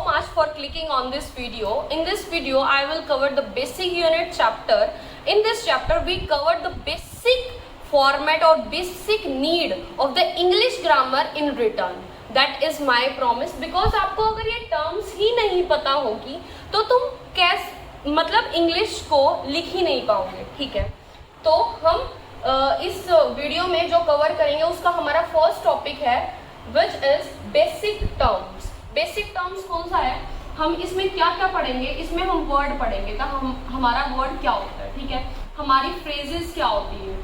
much for clicking on this video. In this video, I will cover the basic unit chapter. In this chapter, we covered the basic format or basic need of the English grammar in written. That is my promise. Because आपको अगर ये terms ही नहीं पता होगी तो तुम कैसे मतलब इंग्लिश को लिख ही नहीं पाओगे, ठीक है। तो हम इस वीडियो में जो कवर करेंगे उसका हमारा फर्स्ट टॉपिक है which is basic terms. Basic terms कौन सा है, हम इसमें क्या क्या पढ़ेंगे, इसमें हम वर्ड पढ़ेंगे तो हमारा वर्ड क्या होता है, ठीक है, हमारी फ्रेजेस क्या होती है,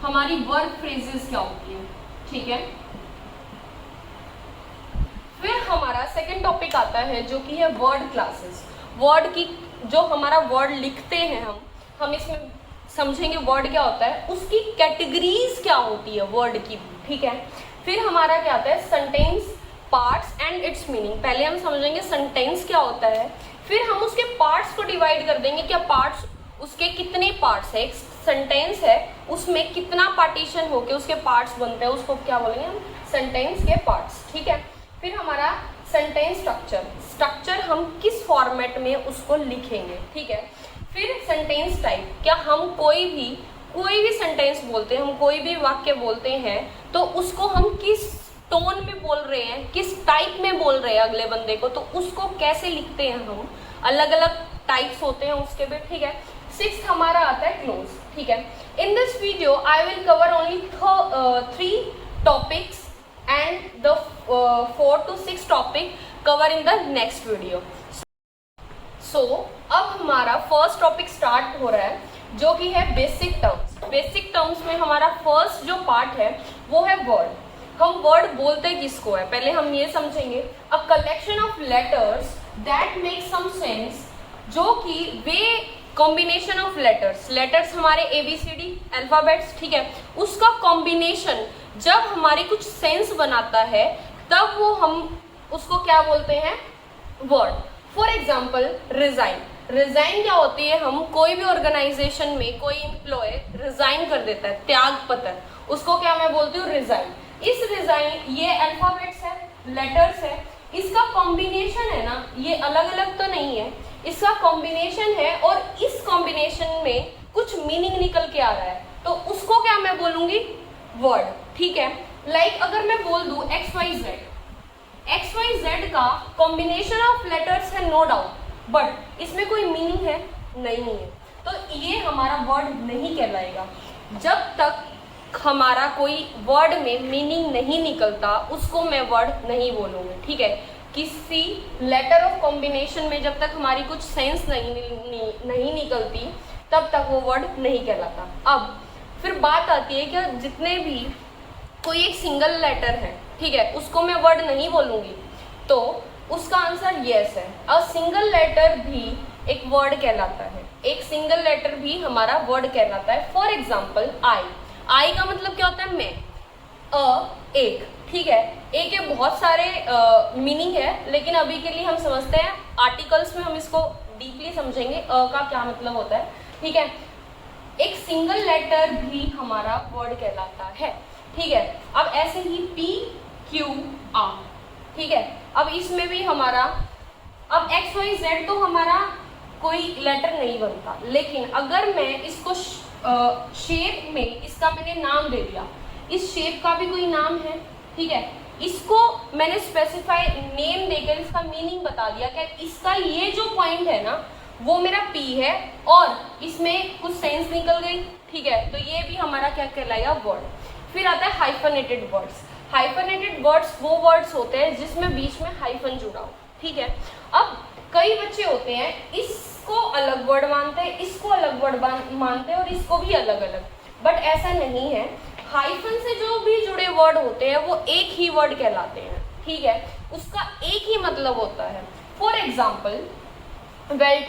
हमारी वर्क फ्रेजेस क्या होती है, ठीक है। फिर हमारा सेकंड टॉपिक आता है जो कि है वर्ड क्लासेस। वर्ड की जो हमारा वर्ड लिखते हैं हम इसमें समझेंगे वर्ड क्या होता है, उसकी कैटेगरीज क्या होती है वर्ड की, ठीक है। फिर हमारा क्या आता है sentence parts and it's meaning. पहले हम समझेंगे सेंटेंस क्या होता है, फिर हम उसके पार्ट्स को डिवाइड कर देंगे, क्या पार्ट्स उसके कितने पार्ट्स है, एक सेंटेंस है उसमें कितना पार्टीशन होके उसके पार्ट्स बनते हैं, उसको क्या बोलेंगे हम, सेंटेंस के पार्ट्स, ठीक है। फिर हमारा सेंटेंस स्ट्रक्चर हम किस फॉर्मेट में उसको लिखेंगे, ठीक है। फिर सेंटेंस टाइप, क्या हम कोई भी सेंटेंस बोलते हैं, हम कोई भी वाक्य बोलते हैं तो उसको हम किस टोन में बोल रहे हैं, किस टाइप में बोल रहे हैं अगले बंदे को, तो उसको कैसे लिखते हैं हम, अलग अलग टाइप्स होते हैं उसके भी, ठीक है। सिक्स्थ हमारा आता है क्लोज, ठीक है। In this video I will cover only 3 topics and the 4 to 6 topic cover in the next video. So अब हमारा फर्स्ट टॉपिक स्टार्ट हो रहा है जो कि है बेसिक टर्म्स। बेसिक टर्म्स में हमारा फर्स्ट जो पार्ट है वो है वर्ड। हम वर्ड बोलते किसको है, पहले हम ये समझेंगे, a collection of letters that make some sense, जो कि वे कॉम्बिनेशन ऑफ लेटर्स हमारे ABCD अल्फाबेट्स, ठीक है, उसका कॉम्बिनेशन जब हमारी कुछ सेंस बनाता है तब वो हम उसको क्या बोलते हैं, वर्ड। फॉर एग्जाम्पल रिजाइन क्या होती है, हम कोई भी ऑर्गेनाइजेशन में कोई एम्प्लॉय रिजाइन कर देता है, त्याग पत्र, उसको क्या मैं बोलती हूँ, रिजाइन। इस रिजाइन ये अल्फाबेट्स है, लेटर्स है, इसका कॉम्बिनेशन है ना, ये अलग अलग तो नहीं है, इसका कॉम्बिनेशन है और इस कॉम्बिनेशन में कुछ मीनिंग निकल के आ रहा है तो उसको क्या मैं बोलूंगी, वर्ड, ठीक है। लाइक अगर मैं बोल दूं XYZ का कॉम्बिनेशन ऑफ लेटर्स है नो डाउट, बट इसमें कोई मीनिंग है नहीं है, तो ये हमारा वर्ड नहीं कहलाएगा। जब तक हमारा कोई वर्ड में मीनिंग नहीं निकलता उसको मैं वर्ड नहीं बोलूँगी, ठीक है। किसी लेटर ऑफ कॉम्बिनेशन में जब तक हमारी कुछ सेंस नहीं निकलती तब तक वो वर्ड नहीं कहलाता। अब फिर बात आती है कि जितने भी कोई एक सिंगल लेटर है, ठीक है, उसको मैं वर्ड नहीं बोलूँगी, तो उसका आंसर यस है। अ सिंगल लेटर भी एक वर्ड कहलाता है, एक सिंगल लेटर भी हमारा वर्ड कहलाता है। फॉर एग्जाम्पल आई का मतलब क्या होता है, मैं, एक, ठीक है। ए के बहुत सारे मीनिंग है, लेकिन अभी के लिए हम समझते हैं आर्टिकल्स में हम इसको डीपली समझेंगे का क्या मतलब होता है, ठीक है। एक सिंगल लेटर भी हमारा वर्ड कहलाता है, ठीक है। अब ऐसे ही PQR, ठीक है। अब इसमें भी हमारा, अब XYZ तो हमारा कोई लेटर नहीं बनता, लेकिन अगर मैं इसको शेप में इसका मैंने नाम दे दिया, इस शेप का भी कोई नाम है, ठीक है, इसको मैंने स्पेसिफाई नेम देकर इसका मीनिंग बता दिया कि इसका ये जो पॉइंट है ना वो मेरा P है और इसमें कुछ सेंस निकल गई, ठीक है, तो ये भी हमारा क्या कहलाएगा, वर्ड। फिर आता है हाइफनेटेड वर्ड्स। हाइफनेटेड वर्ड्स वो वर्ड्स होते हैं जिसमें बीच में हाइफन जुड़ा हो, ठीक है। अब कई बच्चे होते हैं इसको अलग वर्ड मानते हैं, इसको अलग वर्ड मानते हैं और इसको भी अलग अलग, बट ऐसा नहीं है। हाइफन से जो भी जुड़े वर्ड होते हैं वो एक ही वर्ड कहलाते हैं, ठीक है, उसका एक ही मतलब होता है। For example well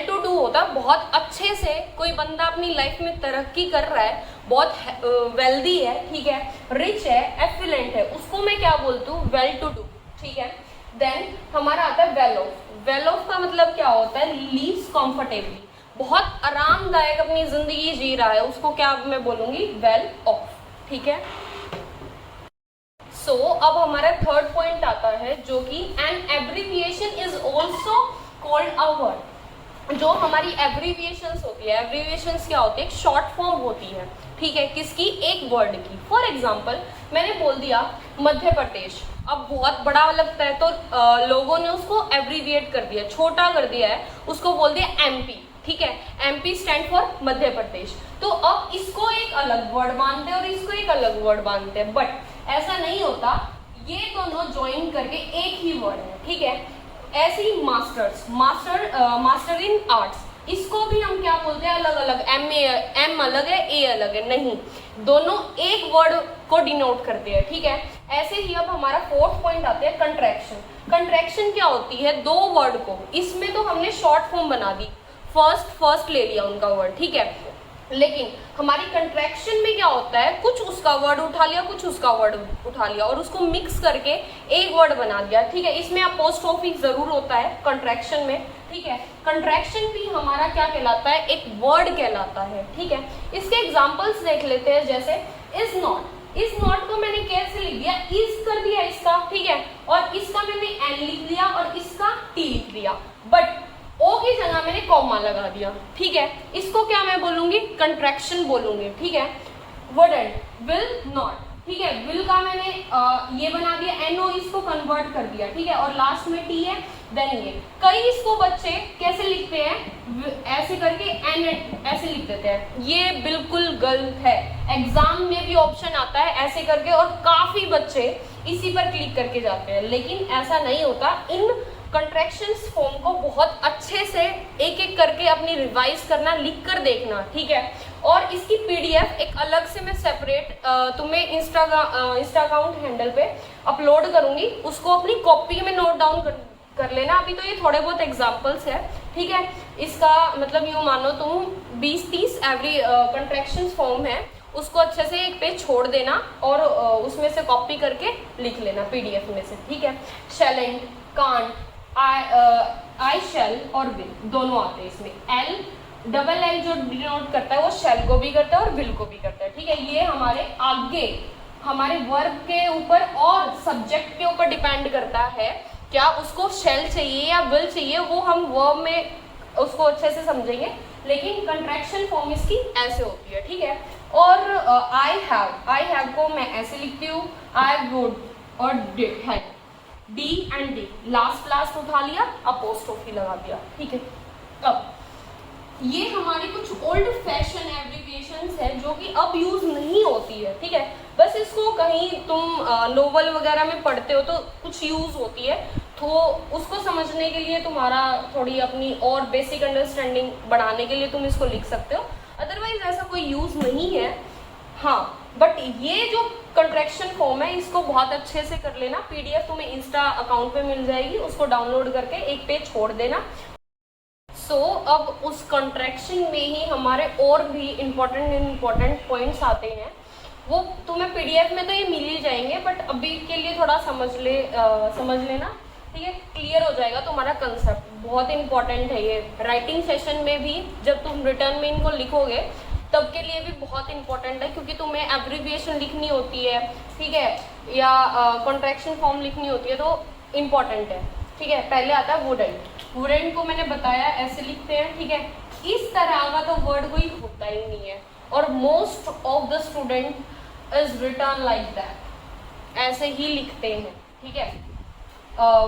to do होता है, बहुत अच्छे से कोई बंदा अपनी लाइफ में तरक्की कर रहा है, बहुत वेल्दी है, ठीक है, रिच है, एफिलेंट है, उसको मैं क्या बोलती हूँ, वेल टू डू, ठीक है। देन हमारा आता है वेल ऑफ का मतलब क्या होता है, लीव्स कंफर्टेबली, बहुत आरामदायक अपनी जिंदगी जी रहा है, उसको क्या मैं बोलूंगी, वेल ऑफ, ठीक है। सो अब हमारा थर्ड पॉइंट आता है जो कि an abbreviation is also called a word. जो हमारी एब्रीविएशंस होती है, एब्रीविएशंस क्या होती है, एक शॉर्ट फॉर्म होती है, ठीक है, किसकी, एक वर्ड की। फॉर एग्जाम्पल मैंने बोल दिया मध्य प्रदेश, अब बहुत बड़ा लगता है तो लोगों ने उसको एब्रीविएट कर दिया, छोटा कर दिया है, उसको बोल दिया एमपी, ठीक है, MP stand for Madhya Pradesh. तो अब इसको एक अलग वर्ड मानते हैं और इसको एक अलग वर्ड मानते हैं, बट ऐसा नहीं होता, ये दोनों ज्वाइन करके एक ही वर्ड है, ठीक है। ऐसे ही मास्टर इन आर्ट्स, इसको भी हम क्या बोलते हैं, अलग अलग, एम अलग है, ए अलग है, नहीं, दोनों एक वर्ड को डिनोट करते हैं, ठीक है। ऐसे ही अब हमारा फोर्थ पॉइंट आता है कंट्रैक्शन। कंट्रैक्शन क्या होती है, दो वर्ड को, इसमें तो हमने शॉर्ट फॉर्म बना दी, फर्स्ट ले लिया उनका वर्ड, ठीक है, लेकिन हमारी कंट्रैक्शन में क्या होता है, कुछ उसका वर्ड उठा लिया, कुछ उसका वर्ड उठा लिया और उसको मिक्स करके एक वर्ड बना दिया, ठीक है। इसमें अपोस्ट्रोफी जरूर होता है कंट्रैक्शन में, ठीक है। कंट्रैक्शन भी हमारा क्या कहलाता है, एक वर्ड कहलाता है, ठीक है। इसके एग्जांपल्स देख लेते हैं, जैसे इज नॉट, इज नॉट को मैंने कैसे लिख दिया, इज कर दिया इसका, ठीक है, और इसका मैंने एन लिख दिया और इसका टी लिख दिया, बट ओ की जगह मैंने कॉमा लगा दिया, ठीक है। इसको क्या मैं बोलूंगी, कंट्रैक्शन बोलूंगी, ठीक है। वुडंट, विल नॉट, ठीक है, विल का मैंने ये बना दिया, एनओ इसको कन्वर्ट कर दिया, ठीक है, और लास्ट में टी है, देन ये। कई इसको बच्चे कैसे लिखते हैं, ऐसे करके एन ऐसे लिख देते हैं, ये बिल्कुल गलत है। एग्जाम में भी ऑप्शन आता है ऐसे करके और काफी बच्चे इसी पर क्लिक करके जाते हैं, लेकिन ऐसा नहीं होता। इन कंट्रैक्शंस फॉर्म को बहुत अच्छे से एक एक करके अपनी रिवाइज करना, लिख कर देखना, ठीक है। और इसकी पीडीएफ एक अलग से मैं सेपरेट तुम्हें इंस्टा अकाउंट हैंडल पे अपलोड करूंगी, उसको अपनी कॉपी में नोट डाउन कर लेना। अभी तो ये थोड़े बहुत एग्जांपल्स है, ठीक है। इसका मतलब यूँ मानो तुम 20-30 एवरी कंट्रैक्शंस फॉर्म है, उसको अच्छे से एक पेज छोड़ देना और उसमें से कॉपी करके लिख लेना पीडीएफ में से, ठीक है। शैलेंट, कांट, आई शेल और विल दोनों आते हैं इसमें। डबल एल जो डिनोट करता है वो शेल को भी करता है और विल को भी करता है, ठीक है। ये हमारे आगे हमारे वर्ब के ऊपर और सब्जेक्ट के ऊपर डिपेंड करता है, क्या उसको शेल चाहिए या विल चाहिए, वो हम वर्ब में उसको अच्छे से समझेंगे, लेकिन कंट्रैक्शन फॉर्म इसकी ऐसे होती है, ठीक है। और आई हैव को मैं ऐसे लिखती हूँ, आई वुड और डिड है, डी एंड डी, लास्ट उठा लिया, अपोस्ट्रोफी लगा दिया, ठीक है। अब ये हमारी कुछ ओल्ड फैशन एब्रिविएशंस है जो कि अब यूज नहीं होती है, ठीक है। बस इसको कहीं तुम नोवेल वगैरह में पढ़ते हो तो कुछ यूज होती है, तो उसको समझने के लिए तुम्हारा थोड़ी अपनी और बेसिक अंडरस्टैंडिंग बढ़ाने के लिए तुम इसको लिख सकते हो, अदरवाइज ऐसा कोई यूज नहीं है। हाँ, बट ये जो कंट्रैक्शन फॉर्म है इसको बहुत अच्छे से कर लेना, पीडीएफ तुम्हें इंस्टा अकाउंट पे मिल जाएगी, उसको डाउनलोड करके एक पेज छोड़ देना। सो अब उस कंट्रैक्शन में ही हमारे और भी इम्पोर्टेंट पॉइंट्स आते हैं, वो तुम्हें पीडीएफ में तो ये मिल ही जाएंगे, बट अभी के लिए थोड़ा समझ लेना, ठीक है, क्लियर हो जाएगा तुम्हारा कंसेप्ट। बहुत इंपॉर्टेंट है ये, राइटिंग सेशन में भी जब तुम रिटर्न में इनको लिखोगे तब के लिए भी बहुत इंपॉर्टेंट है, क्योंकि तुम्हें एब्रिविएशन लिखनी होती है, ठीक है, या कॉन्ट्रैक्शन फॉर्म लिखनी होती है, तो इम्पॉर्टेंट है, ठीक है। पहले आता है वुडेंट को मैंने बताया ऐसे लिखते हैं, ठीक है। इस तरह का तो वर्ड कोई होता ही नहीं है, और most of the student is return like that, ऐसे ही लिखते हैं, ठीक है।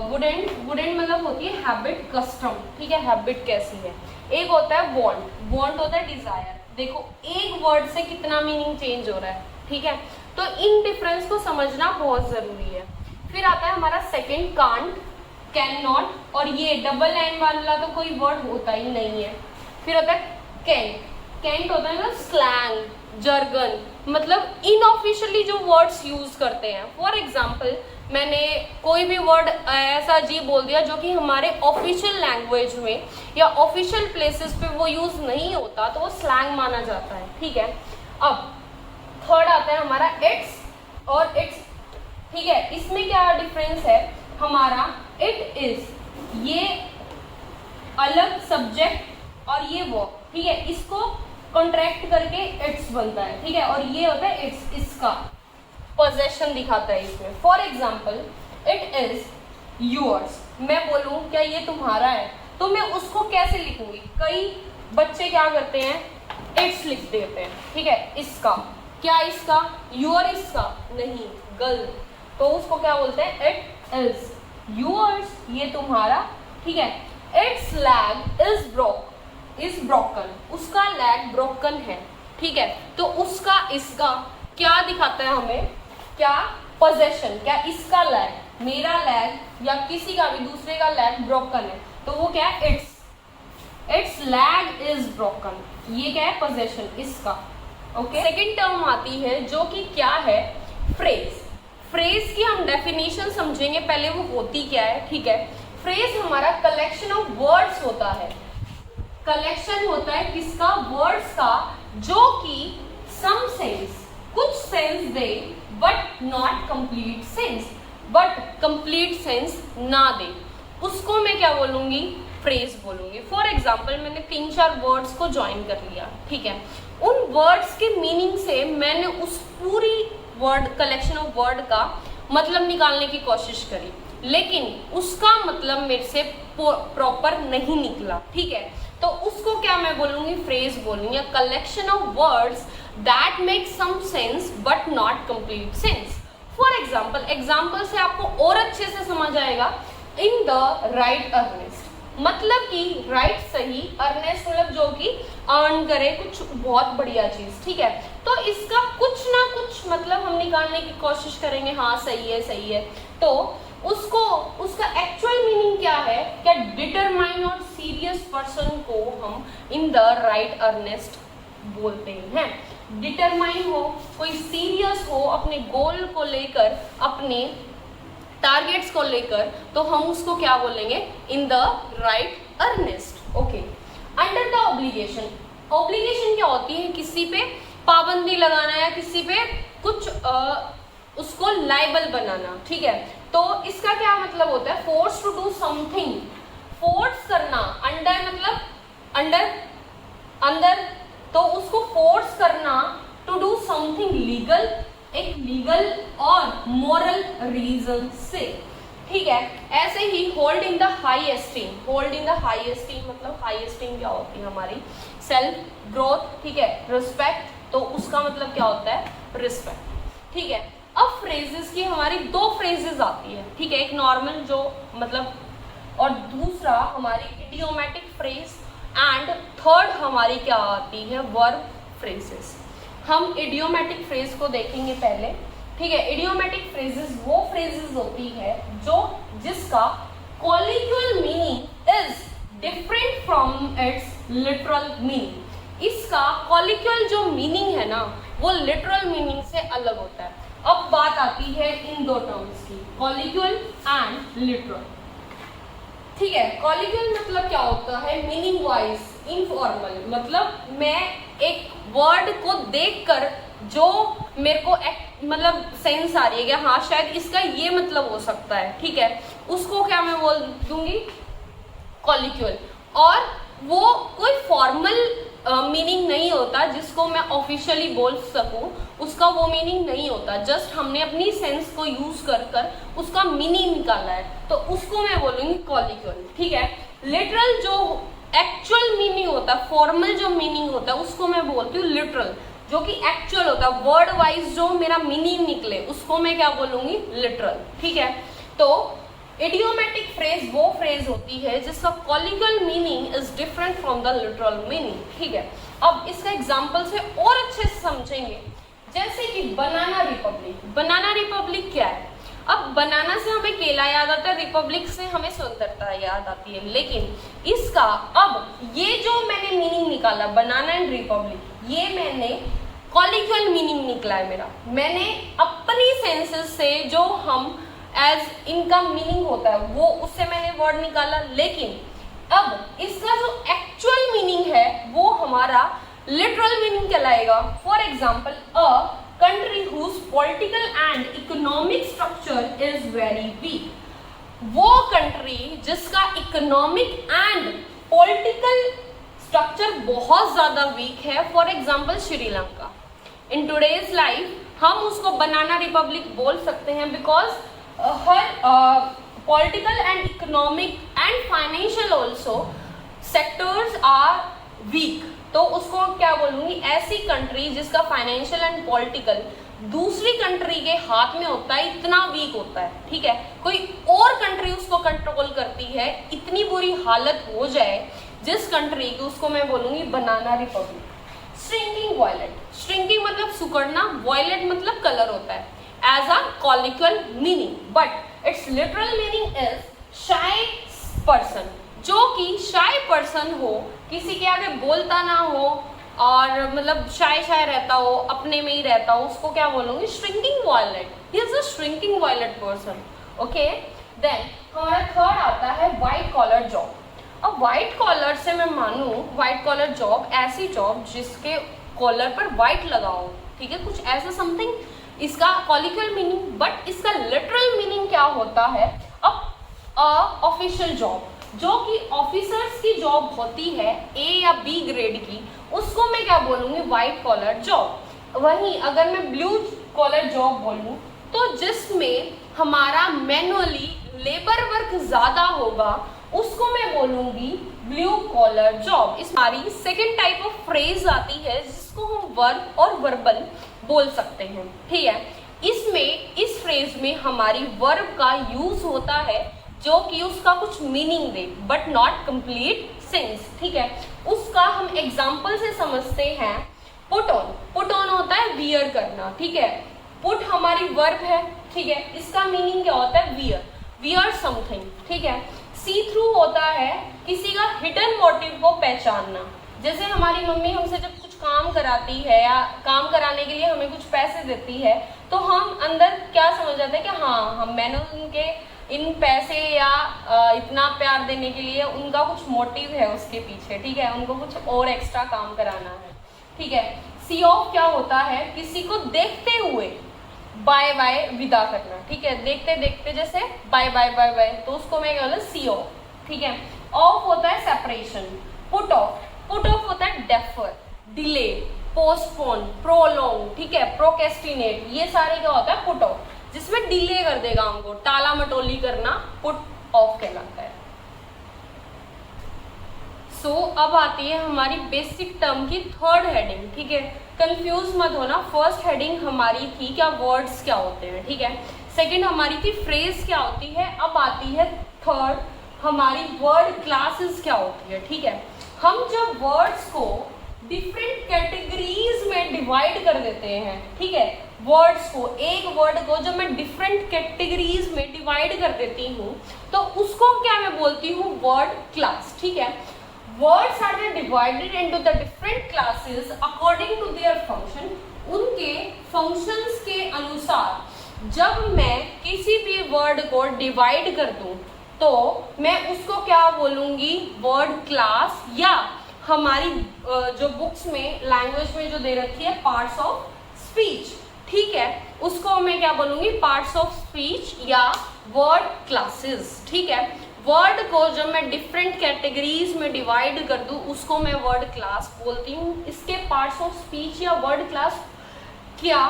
वुडेंट मतलब होती है हैबिट, कस्टम, ठीक है। हैबिट कैसी है, एक होता है वांट होता है डिजायर। देखो एक वर्ड से कितना मीनिंग चेंज हो रहा है, ठीक है, तो इन डिफरेंस को समझना बहुत जरूरी है। फिर आता है हमारा सेकंड कांट, कैन नॉट, और ये डबल एन वाला तो कोई वर्ड होता ही नहीं है। फिर होता है कैंट होता है ना स्लैंग, जर्गन, मतलब इनऑफिशियली जो वर्ड्स यूज करते हैं। फॉर एग्जाम्पल मैंने कोई भी वर्ड ऐसा अजीब बोल दिया जो कि हमारे ऑफिशियल लैंग्वेज में या ऑफिशियल प्लेसेस पे वो यूज नहीं होता, तो वो स्लैंग माना जाता है, ठीक है। अब थर्ड आता है हमारा इट्स और इट्स, ठीक है। इसमें क्या डिफरेंस है, हमारा इट इज, ये अलग सब्जेक्ट और ये वर्ब, ठीक है, इसको कॉन्ट्रैक्ट करके इट्स बनता है, ठीक है, और ये होता है इट्स, इसका। पोजेशन दिखाता है इसमें। For example it is yours, मैं बोलूं क्या ये तुम्हारा है, तो मैं उसको कैसे लिखूंगी? कई बच्चे क्या करते हैं, इट्स लिख देते हैं, ठीक है, इसका क्या, इसका योर, इसका नहीं, गलत, तो उसको क्या बोलते हैं, इट इज योर्स, ये तुम्हारा, ठीक है। इट्स लैग इज ब्रोकन, उसका लैग ब्रोकन है, ठीक है, तो उसका, इसका क्या दिखाता है हमें, क्या पोजेशन, क्या इसका लैग, मेरा लैग या किसी का भी दूसरे का लैग ब्रोकन है, तो वो क्या है, इट्स लैग इज ब्रोकन, ये क्या है, पोजेशन इसका, ओके। सेकेंड टर्म आती है जो कि क्या है, फ्रेज। फ्रेज की हम डेफिनेशन समझेंगे, पहले वो होती क्या है, ठीक है। फ्रेज हमारा कलेक्शन ऑफ वर्ड्स होता है, कलेक्शन होता है किसका, वर्ड्स का, जो कि सम सेंस, कुछ sense they but not complete sense, but complete sense ना दे, उसको मैं क्या बोलूंगी, फ्रेज बोलूंगी। फॉर एग्जाम्पल मैंने 3-4 वर्ड्स को ज्वाइन कर लिया, ठीक है, उन वर्ड्स के मीनिंग से मैंने उस पूरी वर्ड कलेक्शन ऑफ वर्ड का मतलब निकालने की कोशिश करी, लेकिन उसका मतलब मेरे से प्रॉपर नहीं निकला, ठीक है, तो उसको क्या मैं बोलूंगी, फ्रेज बोलूंगी, collection of words that make some sense but not complete sense. For example से आपको और अच्छे से समझ आएगा, इन द राइट अर्नेस्ट, मतलब कि राइट सही, अर्नेस्ट मतलब जो कि अर्न करे कुछ बहुत बढ़िया चीज, ठीक है, तो इसका कुछ ना कुछ मतलब हम निकालने की कोशिश करेंगे, हाँ सही है, तो उसको, उसका एक्चुअल मीनिंग क्या है, क्या डिटरमाइन और सीरियस पर्सन को हम इन द राइट अर्नेस्ट बोलते हैं। डिटरमाइन हो, कोई सीरियस हो अपने गोल को लेकर, अपने टारगेट्स को लेकर, तो हम उसको क्या बोलेंगे, in the right earnest, okay. Under the obligation, obligation क्या होती है, किसी पे पाबंदी लगाना या किसी पे कुछ उसको लाइबल बनाना, ठीक है, तो इसका क्या मतलब होता है, force to do something, force करना, अंडर मतलब अंदर, तो उसको फोर्स करना, टू डू समथिंग लीगल, एक लीगल और मोरल रीजन से, ठीक है। ऐसे ही hold in the high esteem, hold in the high esteem मतलब हाई एस्टीम क्या होती है, हमारी सेल्फ ग्रोथ, ठीक है, रिस्पेक्ट, तो उसका मतलब क्या होता है, रिस्पेक्ट, ठीक है। अब फ्रेजेस की हमारी 2 फ्रेजेस आती है, ठीक है, एक नॉर्मल जो मतलब, और दूसरा हमारी इडियोमेटिक फ्रेज, एंड थर्ड हमारी क्या आती है, वर्ब फ्रेजेस। हम इडियोमेटिक फ्रेज को देखेंगे पहले, ठीक है। इडियोमेटिक फ्रेजेस वो फ्रेजेस होती है जो जिसका colloquial meaning is different from its literal meaning, इसका कॉलिक्यूल जो मीनिंग है ना, वो लिटरल मीनिंग से अलग होता है। अब बात आती है इन 2 टर्म्स की, कॉलिक्यूल एंड लिटरल, ठीक है। कॉलिक्यूल मतलब क्या होता है, मीनिंग वाइज इनफॉर्मल, मतलब मैं एक वर्ड को देखकर जो मेरे को मतलब सेंस आ रही है कि हाँ शायद इसका ये मतलब हो सकता है, ठीक है, उसको क्या मैं बोल दूंगी, कॉलिक्यूल। और वो कोई फॉर्मल मीनिंग नहीं होता जिसको मैं ऑफिशियली बोल सकूं, उसका वो मीनिंग नहीं होता, जस्ट हमने अपनी सेंस को यूज कर कर उसका मीनिंग निकाला है, तो उसको मैं बोलूंगी कॉलिक्यूल, ठीक है। लिटरल जो एक्चुअल मीनिंग होता है, फॉर्मल जो मीनिंग होता है, उसको मैं बोलती हूँ लिटरल, जो कि एक्चुअल होता है, वर्ड वाइज जो मेरा मीनिंग निकले, उसको मैं क्या बोलूंगी, लिटरल, ठीक है। तो इडियोमेटिक फ्रेज वो फ्रेज होती है जिसका colloquial meaning is different from the literal meaning, ठीक है। अब इसका एग्जांपल से और अच्छे से समझेंगे, जैसे कि बनाना रिपब्लिक। बनाना रिपब्लिक क्या है, अब बनाना से हमें केला याद आता है, रिपब्लिक से हमें स्वतंत्रता याद आती है, लेकिन इसका अब ये जो मैंने मीनिंग निकाला बनाना एंड रिपब्लिक, ये मैंने कॉलिक्यूल मीनिंग निकला है मेरा, मैंने अपनी सेंसेस से जो हम एज इनका मीनिंग होता है वो उससे मैंने वर्ड निकाला, लेकिन अब इसका जो एक्चुअल मीनिंग है वो हमारा लिटरल मीनिंग कहलाएगा। For example, a country whose political and economic structure is very weak, वो कंट्री जिसका इकोनॉमिक एंड पॉलिटिकल स्ट्रक्चर बहुत ज्यादा वीक है, for example Sri Lanka. In today's life हम उसको बनाना रिपब्लिक बोल सकते हैं, बिकॉज हर political and economic and financial also sectors are weak. तो उसको क्या बोलूंगी, ऐसी कंट्री जिसका फाइनेंशियल एंड पॉलिटिकल दूसरी कंट्री के हाथ में होता है, इतना वीक होता है, ठीक है, कोई और कंट्री उसको कंट्रोल करती है, इतनी बुरी हालत हो जाए जिस कंट्री की, उसको मैं बोलूंगी banana republic. Shrinking violet, shrinking मतलब सुकड़ना, वॉयलेट मतलब कलर होता है, as a colloquial meaning, but its literal meaning is shy person, जो कि शाय पर्सन हो, किसी के आगे बोलता ना हो और मतलब शाय शाय रहता हो, अपने में ही रहता हो, उसको क्या बोलूंगी, shrinking violet, he is a shrinking violet person. Okay, then हमारा थर्ड आता है व्हाइट कॉलर जॉब। अब व्हाइट कॉलर से मैं मानूं, व्हाइट कॉलर जॉब ऐसी जॉब जिसके कॉलर पर व्हाइट लगा हो, ठीक है, कुछ ऐसा समथिंग, इसका कॉलिकल मीनिंग, बट इसका लिटरल मीनिंग क्या होता है, अब ऑफिशियल जॉब, जो कि ऑफिसर्स की जॉब होती है ए या बी ग्रेड की, उसको मैं क्या बोलूंगी, व्हाइट कॉलर जॉब। वहीं अगर मैं ब्लू कॉलर जॉब बोलूं, तो जिसमें हमारा मैनुअली लेबर वर्क ज्यादा होगा, उसको मैं बोलूंगी ब्लू कॉलर जॉब। इस हमारी सेकेंड टाइप ऑफ फ्रेज आती है जिसको हम वर्ब और वर्बल बोल सकते हैं, ठीक है। इसमें इस फ्रेज में हमारी वर्ब का यूज होता है जो कि उसका कुछ meaning they, but not complete sense, ठीक है। उसका हम एग्जाम्पल से समझते हैं, पुट ऑन, पुट ऑन होता है वियर करना, ठीक है, पुट हमारी वर्ब है, ठीक है, इसका मीनिंग क्या होता है, वियर, वियर समथिंग, ठीक है। सी थ्रू होता है किसी का हिडन मोटिव को पहचानना, जैसे हमारी मम्मी हमसे जब कुछ काम कराती है या काम कराने के लिए हमें कुछ पैसे देती है, तो हम अंदर क्या समझ जाते हैं कि हाँ, मैंने उनके इन पैसे या इतना प्यार देने के लिए उनका कुछ मोटिव है उसके पीछे, ठीक है, उनको कुछ और एक्स्ट्रा काम कराना है, ठीक है। सी ऑफ क्या होता है, किसी को देखते हुए बाय बाय विदा करना, ठीक है, देखते देखते जैसे बाय बाय बाय बाय, तो उसको मैं क्या बोलूं, सी ऑफ, ठीक है। ऑफ होता है separation, put off, put off होता है डेफर, डिले, पोस्टपोन, प्रोलॉन्ग, ठीक है, प्रोकेस्टिनेट, ये सारे क्या होता है पुट ऑफ, जिसमें डिले कर देगा हमको, टाला मटोली करना पुट ऑफ कहलाता है। सो अब आती है हमारी बेसिक टर्म की थर्ड हेडिंग, ठीक है, कंफ्यूज मत होना। फर्स्ट हेडिंग हमारी थी क्या, वर्ड्स क्या होते हैं, ठीक है, सेकंड हमारी थी फ्रेज क्या होती है, अब आती है थर्ड हमारी वर्ड क्लासेस क्या होती है, ठीक है। हम जब वर्ड्स को डिफरेंट कैटेगरीज में डिवाइड कर देते हैं, ठीक है, वर्ड्स को, एक वर्ड को जब मैं डिफरेंट कैटेगरीज में डिवाइड कर देती हूँ, तो उसको क्या मैं बोलती हूँ, वर्ड क्लास, ठीक है। Words are divided into the different classes according to their function. उनके functions के अनुसार जब मैं किसी भी word को divide कर दूं, तो मैं उसको क्या बोलूंगी, word class, या हमारी जो books में language में जो दे रखी है parts of speech, ठीक है, उसको मैं क्या बोलूंगी, parts of speech या word classes, ठीक है। वर्ड को जब मैं डिफरेंट कैटेगरीज में डिवाइड कर दूं, उसको मैं वर्ड क्लास बोलती हूँ। इसके पार्ट्स ऑफ स्पीच या वर्ड क्लास क्या,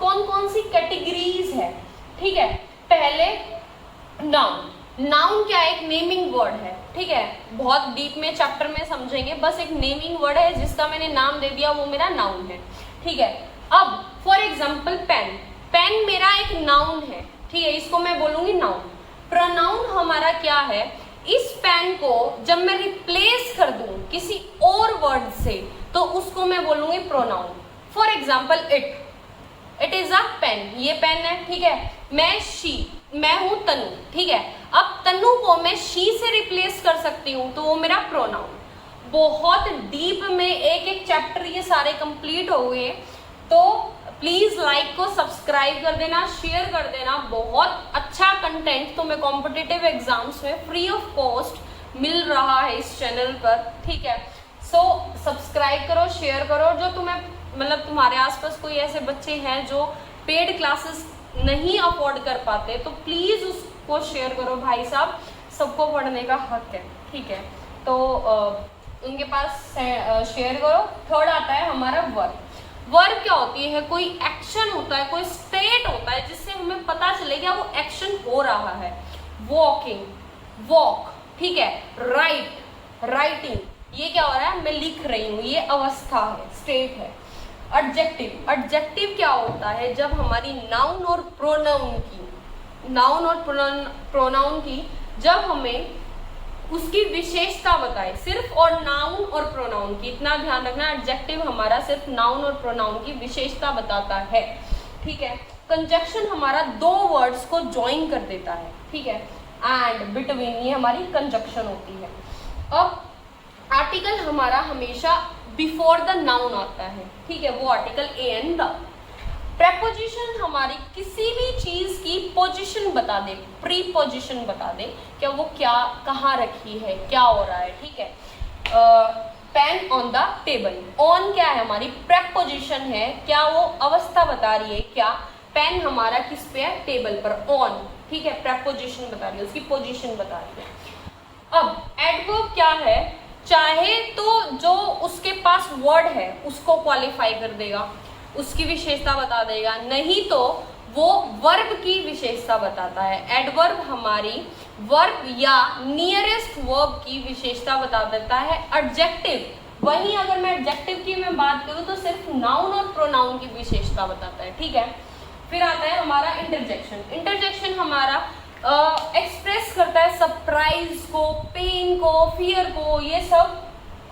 कौन कौन सी कैटेगरीज है, ठीक है। पहले नाउन, नाउन क्या है, एक नेमिंग वर्ड है, ठीक है, बहुत डीप में चैप्टर में समझेंगे, बस एक नेमिंग वर्ड है जिसका मैंने नाम दे दिया, वो मेरा नाउन है, ठीक है। अब फॉर एग्जाम्पल पेन, पेन मेरा एक नाउन है, ठीक है, इसको मैं बोलूंगी नाउन। प्रोनाउन हमारा क्या है, इस पेन को जब मैं रिप्लेस कर दूं किसी और वर्ड से, तो उसको मैं बोलूंगी pronoun. For example it, it is a pen, ये पेन है, ठीक है। मैं शी, मैं हूं तनु, ठीक है, अब तनु को मैं शी से रिप्लेस कर सकती हूँ, तो वो मेरा प्रोनाउन। बहुत डीप में एक एक चैप्टर ये सारे कंप्लीट हो गए, तो प्लीज लाइक को सब्सक्राइब कर देना, शेयर कर देना, बहुत अच्छा कंटेंट तुम्हें कॉम्पिटिटिव एग्जाम्स में फ्री ऑफ कॉस्ट मिल रहा है इस चैनल पर, ठीक है। सो सब्सक्राइब करो, शेयर करो, जो तुम्हें मतलब तुम्हारे आसपास कोई ऐसे बच्चे हैं जो पेड क्लासेस नहीं अफोर्ड कर पाते, तो प्लीज उसको शेयर करो भाई साहब, सबको पढ़ने का हक है, ठीक है, तो उनके पास शेयर करो। थर्ड आता है हमारा वर्ब। वर्ब क्या होती है? कोई एक्शन होता है, कोई स्टेट होता है जिससे हमें पता चलेगा वो एक्शन हो रहा है। वॉकिंग, वॉक, ठीक है। राइट, राइटिंग, ये क्या हो रहा है? मैं लिख रही हूँ, ये अवस्था है, स्टेट है। एडजेक्टिव, एडजेक्टिव क्या होता है? जब हमारी नाउन और प्रोनाउन की जब हमें उसकी विशेषता बताए, सिर्फ और नाउन और प्रोनाउन की, इतना ध्यान रखना, एडजेक्टिव हमारा सिर्फ नाउन और प्रोनाउन की विशेषता बताता है, ठीक है। कंजक्शन हमारा दो वर्ड्स को ज्वाइन कर देता है, ठीक है। एंड, बिटवीन, ये हमारी कंजक्शन होती है। अब आर्टिकल हमारा हमेशा बिफोर द नाउन आता है, ठीक है, वो article A and the. Preposition हमारी किसी भी चीज की पोजीशन बता दे, प्री पोजीशन बता दे, क्या वो क्या कहाँ रखी है, क्या हो रहा है, ठीक है। Pain on the table, on क्या है? हमारी प्रेपोजिशन है, क्या वो अवस्था बता रही है, क्या पेन हमारा किस पे है? टेबल पर, ऑन, ठीक है, प्रेपोजिशन बता रही है, उसकी पोजीशन बता रही है। अब एडवर्ब क्या है? चाहे तो जो उसके पास वर्ड है उसको क्वालिफाई कर देगा, उसकी विशेषता बता देगा, नहीं तो वो वर्ब की विशेषता बताता है। एडवर्ब हमारी वर्ब या नियरेस्ट वर्ब की विशेषता बता देता है। एडजेक्टिव, वहीं अगर मैं एडजेक्टिव की मैं बात करूं तो सिर्फ नाउन और प्रोनाउन की विशेषता बताता है, ठीक है। फिर आता है हमारा इंटरजेक्शन। इंटरजेक्शन हमारा एक्सप्रेस करता है सरप्राइज को, पेन को, फियर को, ये सब,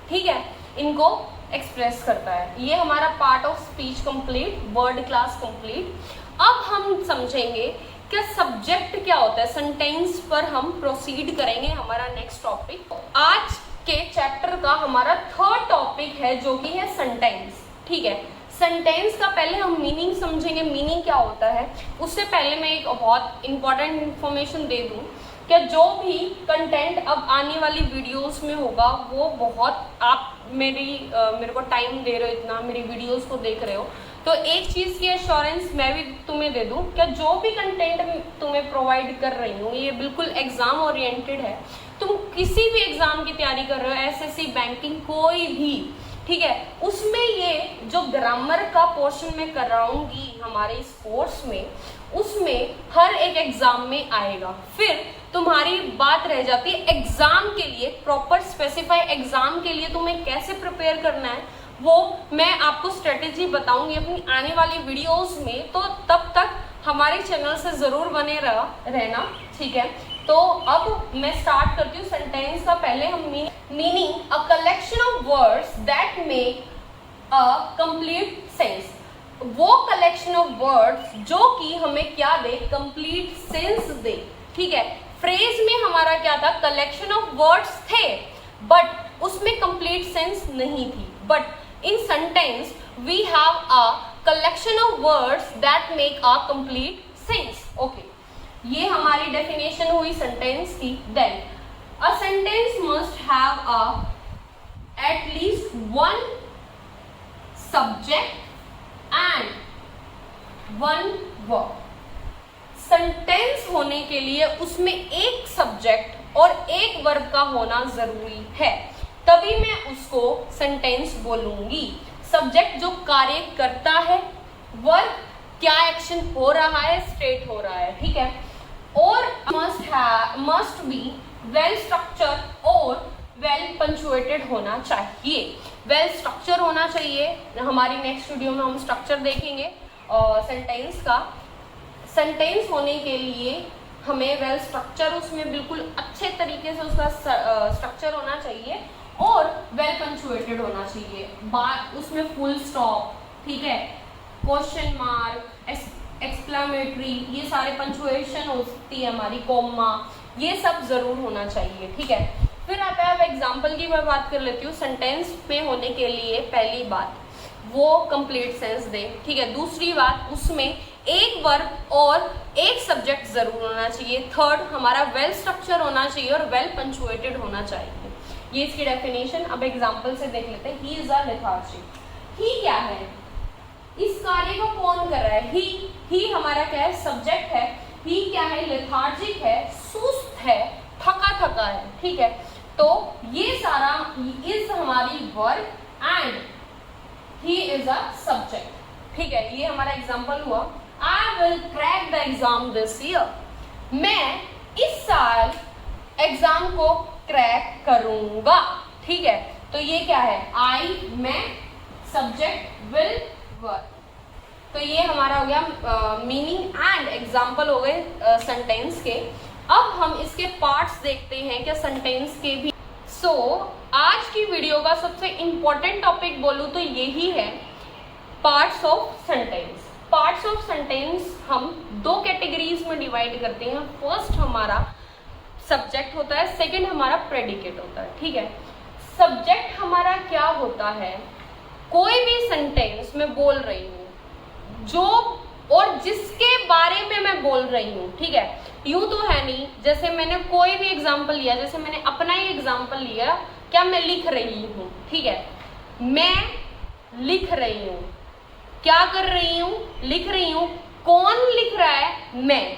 ठीक है, इनको एक्सप्रेस करता है। ये हमारा part of speech complete, word class complete. अब हम समझेंगे कि सब्जेक्ट क्या होता है, सेंटेंस पर हम प्रोसीड करेंगे, हमारा नेक्स्ट टॉपिक। आज के चैप्टर का हमारा थर्ड टॉपिक है जो कि है सेंटेंस, ठीक है। सेंटेंस का पहले हम मीनिंग समझेंगे, मीनिंग क्या होता है। उससे पहले मैं एक बहुत इंपॉर्टेंट इंफॉर्मेशन दे दूं कि जो भी कंटेंट अब आने वाली वीडियोस में होगा वो बहुत, आप मेरे को टाइम दे रहे हो, इतना मेरी वीडियोस को देख रहे हो, तो एक चीज़ की एश्योरेंस मैं भी तुम्हें दे दूं कि जो भी कंटेंट तुम्हें प्रोवाइड कर रही हूँ ये बिल्कुल एग्जाम ओरिएंटेड है। तुम किसी भी एग्जाम की तैयारी कर रहे हो, एसएससी, बैंकिंग, कोई भी, ठीक है, उसमें ये जो ग्रामर का पोर्शन मैं कराऊंगी हमारे इस कोर्स में, उसमें हर एक एग्जाम में आएगा। फिर तुम्हारी बात रह जाती है एग्जाम के लिए, प्रॉपर स्पेसिफाई एग्जाम के लिए तुम्हें कैसे प्रिपेयर करना है, वो मैं आपको स्ट्रेटेजी बताऊंगी अपनी आने वाली वीडियोस में। तो तब तक हमारे चैनल से जरूर बने रहना, ठीक है। तो अब मैं स्टार्ट करती हूँ सेंटेंस का। पहले हम meaning, a collection of words that make a complete sense. वो कलेक्शन ऑफ वर्ड्स जो कि हमें क्या दे, कंप्लीट सेंस दे, ठीक है। फ्रेज में हमारा क्या था, कलेक्शन ऑफ वर्ड्स थे बट उसमें कंप्लीट सेंस नहीं थी। But in sentence we have a collection of words that make a complete sense. Okay, ये हमारी डेफिनेशन हुई सेंटेंस की। Then a sentence must have a at least one subject and one verb. Sentence होने के लिए उसमें एक subject और एक वर्ब का होना जरूरी है, तभी मैं उसको सेंटेंस बोलूंगी। सब्जेक्ट जो कार्य करता है, वर्ब क्या एक्शन हो रहा है, स्टेट हो रहा है, ठीक है। और मस्ट बी वेल स्ट्रक्चर और वेल पंचुएटेड होना चाहिए। वेल स्ट्रक्चर होना चाहिए, हमारी नेक्स्ट वीडियो में हम स्ट्रक्चर देखेंगे सेंटेंस का। सेंटेंस होने के लिए हमें वेल स्ट्रक्चर, उसमें बिल्कुल अच्छे तरीके से उसका स्ट्रक्चर होना चाहिए और वेल पंचुएटेड होना चाहिए। बात उसमें फुल स्टॉप, ठीक है, क्वेश्चन मार्क, एक्सक्लेमेटरी, ये सारे पंचुएशन होती है हमारी, कॉमा, ये सब जरूर होना चाहिए, ठीक है। फिर आता है, अब एग्जाम्पल की मैं बात कर लेती हूँ। सेंटेंस में होने के लिए पहली बात वो कंप्लीट सेंस दे, ठीक है। दूसरी बात, उसमें एक वर्ब और एक सब्जेक्ट जरूर होना चाहिए। थर्ड, हमारा वेल स्ट्रक्चर होना चाहिए और वेल पंचुएटेड होना चाहिए। ये इसकी डेफिनेशन अब एग्जाम्पल से देख लेते हैं। ही इज अ लेथार्जिक। ही क्या है, इस कार्य को कौन कर रहा है, ही हमारा क्या है, सब्जेक्ट है। ही क्या है, लेथार्जिक है, सुस्त है, थका थका है, ठीक है। तो ये सारा इज हमारी verb and he is a subject. ठीक है, ये हमारा एग्जाम्पल हुआ। I will crack the exam this year. मैं इस साल एग्जाम को क्रैक करूंगा। ठीक है, तो ये क्या है, आई, मैं, सब्जेक्ट, विल, वर्ब। तो ये हमारा हो गया मीनिंग एंड एग्जाम्पल हो गए सेंटेंस के। अब हम इसके पार्ट्स देखते हैं क्या सेंटेंस के भी। सो आज की वीडियो का सबसे इंपॉर्टेंट टॉपिक बोलूं तो यही है, parts of sentence. Parts of sentence हम दो कैटेगरीज में डिवाइड करते हैं। फर्स्ट हमारा सब्जेक्ट होता है, सेकंड हमारा प्रेडिकेट होता है। ठीक है, सब्जेक्ट हमारा क्या होता है, कोई भी सेंटेंस मैं बोल रही हूँ जो और जिसके बारे में मैं बोल रही हूँ। ठीक है, यूं तो है नहीं, जैसे मैंने कोई भी एग्जाम्पल लिया, जैसे मैंने अपना ही एग्जाम्पल लिया, क्या मैं लिख रही हूँ। ठीक है, मैं लिख रही हूँ, क्या कर रही हूँ, लिख रही हूँ। कौन लिख रहा है, मैं।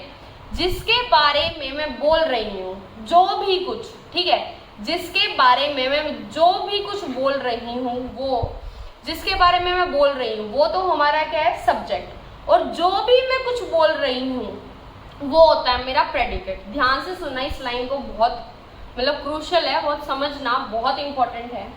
जिसके बारे में मैं बोल रही हूँ, जो भी कुछ, ठीक है, जिसके बारे में मैं जो भी कुछ बोल रही हूँ, वो जिसके बारे में मैं बोल रही हूँ वो तो हमारा क्या है, सब्जेक्ट। और जो भी मैं कुछ बोल रही हूँ वो होता है मेरा प्रेडिकेट। ध्यान से सुनना इस लाइन को, बहुत मतलब क्रूशियल है, बहुत समझना, बहुत इंपॉर्टेंट है।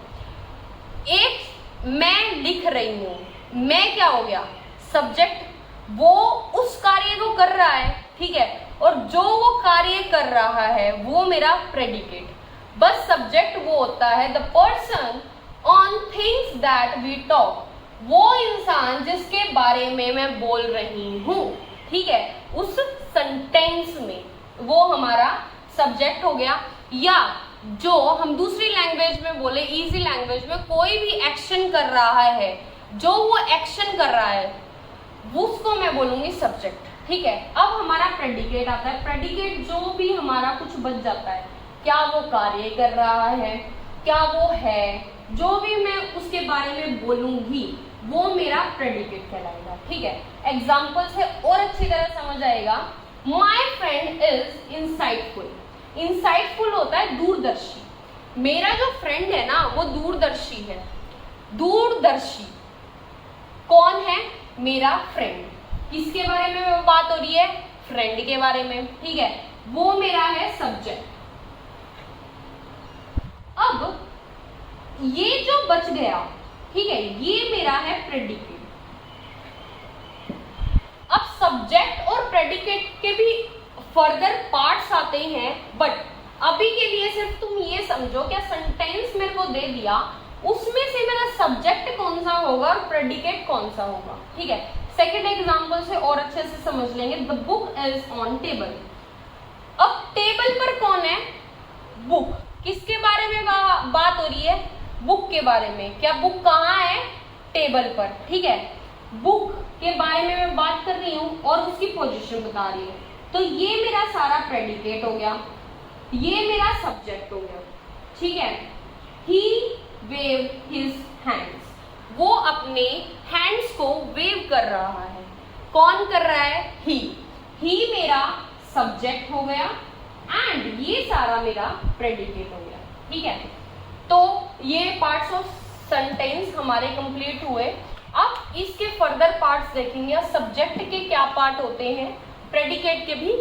एक मैं लिख रही हूँ, मैं क्या हो गया, सब्जेक्ट, वो उस कार्य को कर रहा है। ठीक है, और जो वो कार्य कर रहा है वो मेरा प्रेडिकेट। बस सब्जेक्ट वो होता है the person on things that we talk, वो इंसान जिसके बारे में मैं बोल रही हूँ। ठीक है, उस सेंटेंस में वो हमारा सब्जेक्ट हो गया। या जो हम दूसरी लैंग्वेज में बोले, इजी लैंग्वेज में, कोई भी एक्शन कर रहा है, जो वो एक्शन कर रहा है उसको मैं बोलूंगी सब्जेक्ट। ठीक है, अब हमारा प्रेडिकेट आता है। प्रेडिकेट जो भी हमारा कुछ बच जाता है, क्या वो कार्य कर रहा है, क्या वो है, जो भी मैं उसके बारे में बोलूंगी वो मेरा प्रेडिकेट कहलाएगा। ठीक है, एग्जाम्पल से और अच्छी तरह समझ आएगा। My friend is insightful. Insightful होता है दूरदर्शी। मेरा जो फ्रेंड है ना वो दूरदर्शी है। दूरदर्शी कौन है, मेरा फ्रेंड। किसके बारे में बात हो रही है, फ्रेंड के बारे में। ठीक है, वो मेरा है सब्जेक्ट। अब ये जो बच गया, ठीक है, ये मेरा है प्रेडिकेट। अब सब्जेक्ट और प्रेडिकेट के भी फर्दर पार्ट्स आते हैं, बट अभी के लिए सिर्फ तुम ये समझो, क्या सेंटेंस मेरे को दे दिया, उसमें से मेरा सब्जेक्ट कौन सा होगा और प्रेडिकेट कौन सा होगा। ठीक है, सेकेंड एग्जाम्पल से और अच्छे से समझ लेंगे। The book is on table. अब टेबल पर कौन है, बुक। किसके बारे में बात हो रही है, बुक के बारे में। क्या बुक कहाँ है, टेबल पर। ठीक है, बुक के बारे में मैं बात कर रही हूँ और उसकी पोजीशन बता रही हूँ। तो ये मेरा सारा प्रेडिकेट हो गया, ये मेरा सब्जेक्ट हो गया। ठीक है, ही वेव हिज हैंड्स। वो अपने हैंड्स को वेव कर रहा है। कौन कर रहा है, ही मेरा सब्जेक्ट हो गया एंड ये सारा मेरा प्रेडिकेट हो गया। ठीक है, तो ये पार्ट्स ऑफ सेंटेंस हमारे कंप्लीट हुए। अब इसके फर्दर पार्ट्स देखेंगे, सब्जेक्ट के क्या पार्ट होते हैं, प्रेडिकेट के भी